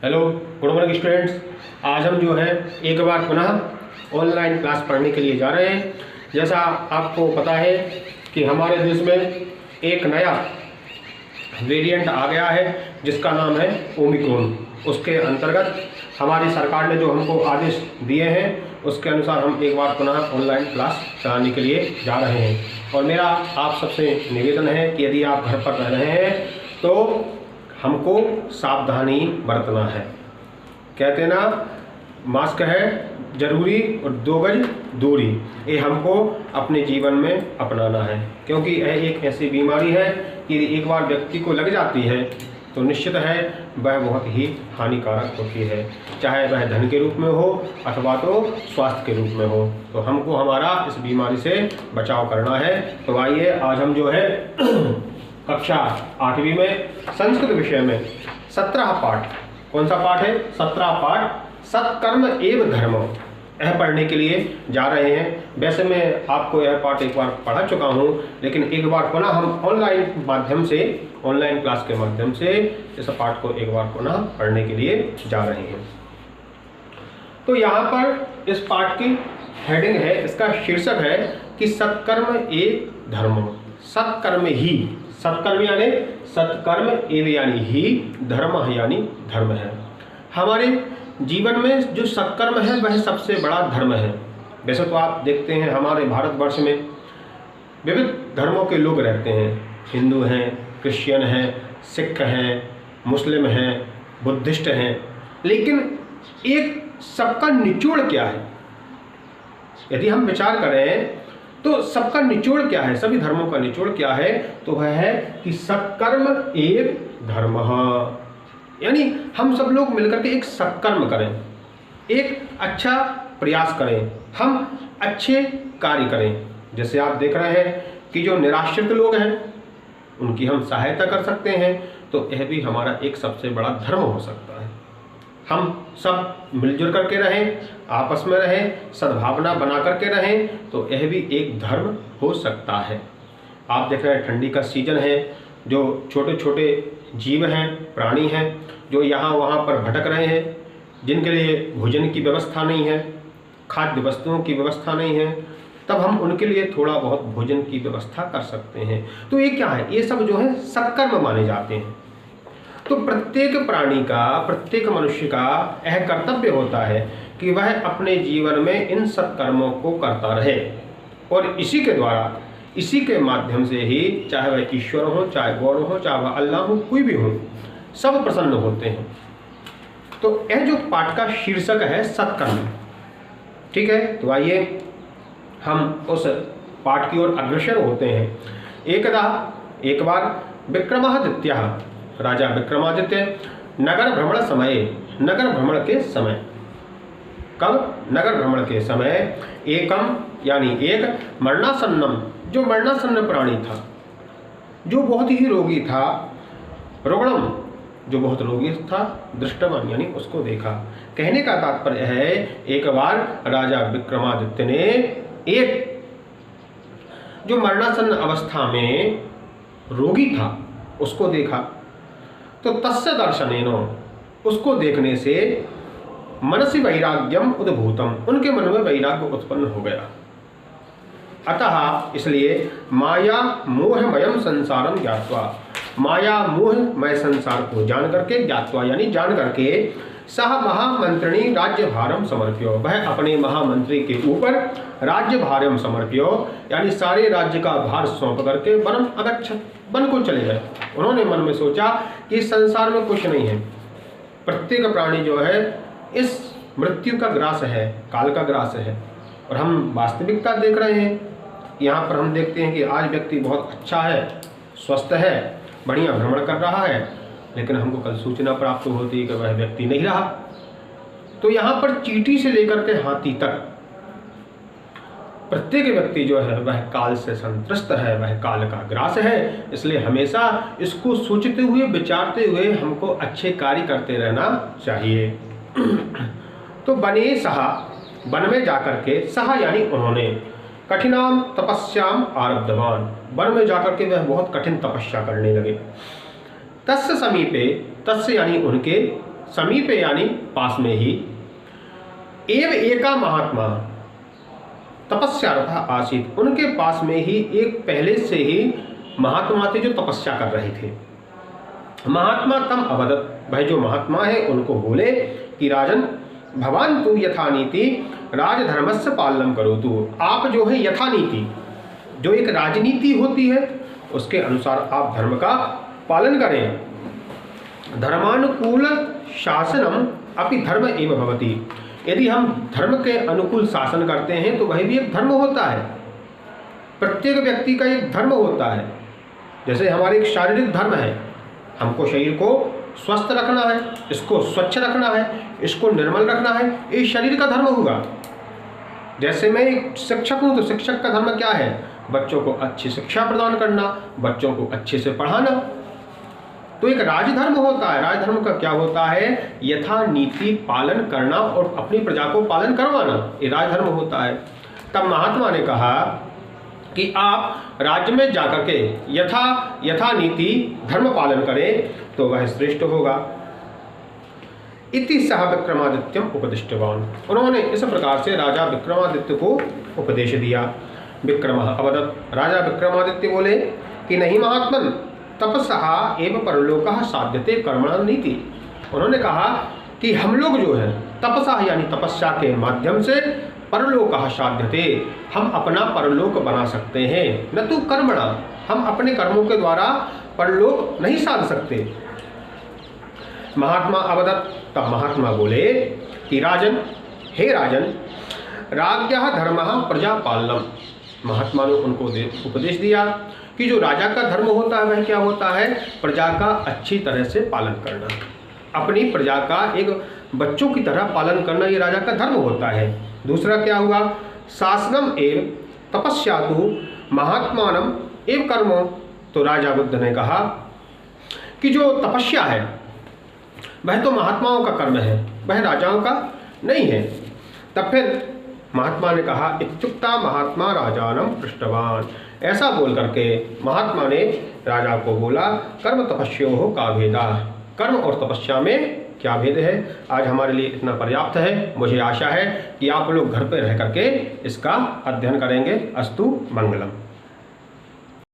Hello, good morning students. आज हम जो है एक बार पुनः ऑनलाइन क्लास पढ़ने के लिए जा रहे हैं। जैसा आपको पता है कि हमारे देश में एक नया वेरिएंट आ गया है जिसका नाम है ओमिक्रॉन। उसके अंतर्गत हमारी सरकार ने जो हमको आदेश दिए हैं उसके अनुसार हम एक बार पुनः ऑनलाइन क्लास चलाने के लिए जा रहे हैं। और मेरा आप सबसे निवेदन है कि यदि आप घर पर रह रहे हैं तो हमको सावधानी बरतना है। कहते ना, मास्क है जरूरी और 2 गज दूरी, ये हमको अपने जीवन में अपनाना है। क्योंकि यह एक ऐसी बीमारी है कि एक बार व्यक्ति को लग जाती है तो निश्चित है वह बहुत ही हानिकारक होती है, चाहे वह धन के रूप में हो अथवा तो स्वास्थ्य के रूप में हो। तो हमको हमारा इस बीमारी से बचाव करना है। तो आइए आज हम जो है कक्षा 8वीं में संस्कृत विषय में 17 पाठ, कौन सा पाठ है? 17 पाठ सत्कर्म एवं धर्म, यह पढ़ने के लिए जा रहे हैं। वैसे मैं आपको यह पाठ एक बार पढ़ा चुका हूँ, लेकिन एक बार पुनः हम ऑनलाइन क्लास के माध्यम से इस पाठ को एक बार पुनः पढ़ने के लिए जा रहे हैं। तो यहाँ पर इस पाठ की हेडिंग है, इसका शीर्षक है कि सत्कर्म एवं धर्म। सत्कर्म ही, सत्कर्म यानी सत्कर्म एवं यानी ही, धर्म यानी धर्म है। हमारे जीवन में जो सत्कर्म है वह सबसे बड़ा धर्म है। वैसे तो आप देखते हैं हमारे भारतवर्ष में विविध धर्मों के लोग रहते हैं, हिंदू हैं, क्रिश्चियन हैं, सिख हैं, मुस्लिम हैं, बुद्धिस्ट हैं, लेकिन एक सबका निचोड़ क्या है? यदि हम विचार करें तो सबका निचोड़ क्या है, सभी धर्मों का निचोड़ क्या है? तो वह है कि सत्कर्म एवं धर्म, यानी हम सब लोग मिलकर के एक सत्कर्म करें, एक अच्छा प्रयास करें, हम अच्छे कार्य करें। जैसे आप देख रहे हैं कि जो निराश्रित लोग हैं उनकी हम सहायता कर सकते हैं, तो यह भी हमारा एक सबसे बड़ा धर्म हो सकता है। हम सब मिलजुल करके रहें, आपस में रहें, सद्भावना बना करके रहें, तो यह भी एक धर्म हो सकता है। आप देख रहे हैं ठंडी का सीजन है, जो छोटे छोटे जीव हैं, प्राणी हैं, जो यहाँ वहाँ पर भटक रहे हैं, जिनके लिए भोजन की व्यवस्था नहीं है, खाद्य वस्तुओं की व्यवस्था नहीं है, तब हम उनके लिए थोड़ा बहुत भोजन की व्यवस्था कर सकते हैं। तो ये क्या है? ये सब जो है सत्कर्म माने जाते हैं। तो प्रत्येक प्राणी का, प्रत्येक मनुष्य का यह कर्तव्य होता है कि वह अपने जीवन में इन सत्कर्मों को करता रहे, और इसी के द्वारा, इसी के माध्यम से ही, चाहे वह ईश्वर हो, चाहे गौर हो, चाहे वह अल्लाह हो, कोई भी हो, सब प्रसन्न होते हैं। तो यह जो पाठ का शीर्षक है सत्कर्म, ठीक है। तो आइए हम उस पाठ की ओर अग्रसर होते हैं। एक बार विक्रमादित्य, राजा विक्रमादित्य नगर भ्रमण समय, नगर भ्रमण के समय, कब? नगर भ्रमण के समय, एकम यानी एक, मरणासन्नम, जो मरणासन्न प्राणी था, जो बहुत ही रोगी था, रुग्णम, जो बहुत रोगी था, दृष्टवान यानी उसको देखा। कहने का तात्पर्य है एक बार राजा विक्रमादित्य ने एक जो मरणासन्न अवस्था में रोगी था उसको देखा। तो तस्य दर्शनेन, उसको देखने से मनसि वैराग्यम उद्भूतम, उनके मन में वैराग्य उत्पन्न हो गया। अतः इसलिए माया मोहमयम संसारम ज्ञात्वा, माया मोहमय संसार को जान करके, ज्ञात्वा यानी जान करके, सह महामंत्रिणी राज्य भारम समर्प्यो, वह अपने महामंत्री के ऊपर राज्य भारम समर्प्यो यानी सारे राज्य का भार सौंप करके वनम अगच्छत, वन को चले गए। उन्होंने मन में सोचा कि इस संसार में कुछ नहीं है, प्रत्येक प्राणी जो है इस मृत्यु का ग्रास है, काल का ग्रास है। और हम वास्तविकता देख रहे हैं, यहाँ पर हम देखते हैं कि आज व्यक्ति बहुत अच्छा है, स्वस्थ है, बढ़िया भ्रमण कर रहा है, लेकिन हमको कल सूचना प्राप्त होती है कि वह व्यक्ति नहीं रहा। तो यहाँ पर चींटी से लेकर के हाथी तक प्रत्येक व्यक्ति जो है वह काल से संतृष्ट है, वह काल का ग्रास है। इसलिए हमेशा इसको सोचते हुए, विचारते हुए हमको अच्छे कार्य करते रहना चाहिए। तो बने सहा, वन में जाकर के, सहा यानी उन्होंने, कठिनाम तपस्याम आरब्धवान, वन में जाकर के वह बहुत कठिन तपस्या करने लगे। तस्य समीपे, तस्य यानी उनके समीपे यानी पास में ही एव एका महात्मा तपस्यारत आसीत, उनके पास में ही एक पहले से ही महात्मा थे जो तपस्या कर रहे थे। महात्मा तम अवदत, भाई जो महात्मा है उनको बोले कि राजन भवान तू यथानीति राजधर्मस्य पालनम करो, तू आप जो है यथानीति जो एक राजनीति होती है उसके अनुसार आप धर्म का पालन करें। धर्मानुकूल शासनम अपि धर्म एव भवति, यदि हम धर्म के अनुकूल शासन करते हैं तो वह भी एक धर्म होता है। प्रत्येक व्यक्ति का एक धर्म होता है। जैसे हमारे एक शारीरिक धर्म है, हमको शरीर को स्वस्थ रखना है, इसको स्वच्छ रखना है, इसको निर्मल रखना है, ये शरीर का धर्म होगा। जैसे मैं एक शिक्षक हूँ तो शिक्षक का धर्म क्या है? बच्चों को अच्छी शिक्षा प्रदान करना, बच्चों को अच्छे से पढ़ाना। तो एक राजधर्म होता है। राजधर्म का क्या होता है? यथा नीति पालन करना और अपनी प्रजा को पालन करवाना, ये राजधर्म होता है। तब महात्मा ने कहा कि आप राज्य में जाकर के यथा नीति धर्म पालन करें तो वह श्रेष्ठ होगा। इति सह विक्रमादित्यम उपदिष्टवान, उन्होंने इस प्रकार से राजा विक्रमादित्य को उपदेश दिया। विक्रमः अवदत्, राजा विक्रमादित्य बोले कि नहीं महात्मन तपसः एव परलोकः साध्यते कर्मणा नीति। उन्होंने कहा कि हम लोग जो है तपसः यानी तपस्या के माध्यम से परलोकः साध्यते, हम अपना परलोक बना सकते हैं, न तो कर्मणा, हम अपने कर्मों के द्वारा परलोक नहीं साध सकते। महात्मा अवदत्, तब महात्मा बोले कि राजन, हे राजन, राज्ञः धर्मः प्रजा पालनम। महात्मा ने उनको उपदेश दिया कि जो राजा का धर्म होता है वह क्या होता है? प्रजा का अच्छी तरह से पालन करना, अपनी प्रजा का एक बच्चों की तरह पालन करना, ये राजा का धर्म होता है। दूसरा क्या हुआ? शासनम एव तपस्यातु महात्मानम एव कर्मो। तो राजा बुद्ध ने कहा कि जो तपस्या है वह तो महात्माओं का कर्म है, वह राजाओं का नहीं है। तब फिर महात्मा ने कहा इत्युक्ता महात्मा राजानम पृष्ठवान, ऐसा बोल करके महात्मा ने राजा को बोला कर्म तपस्योः का भेदा, कर्म और तपस्या में क्या भेद है। आज हमारे लिए इतना पर्याप्त है। मुझे आशा है कि आप लोग घर पर रह करके इसका अध्ययन करेंगे। अस्तु मंगलम।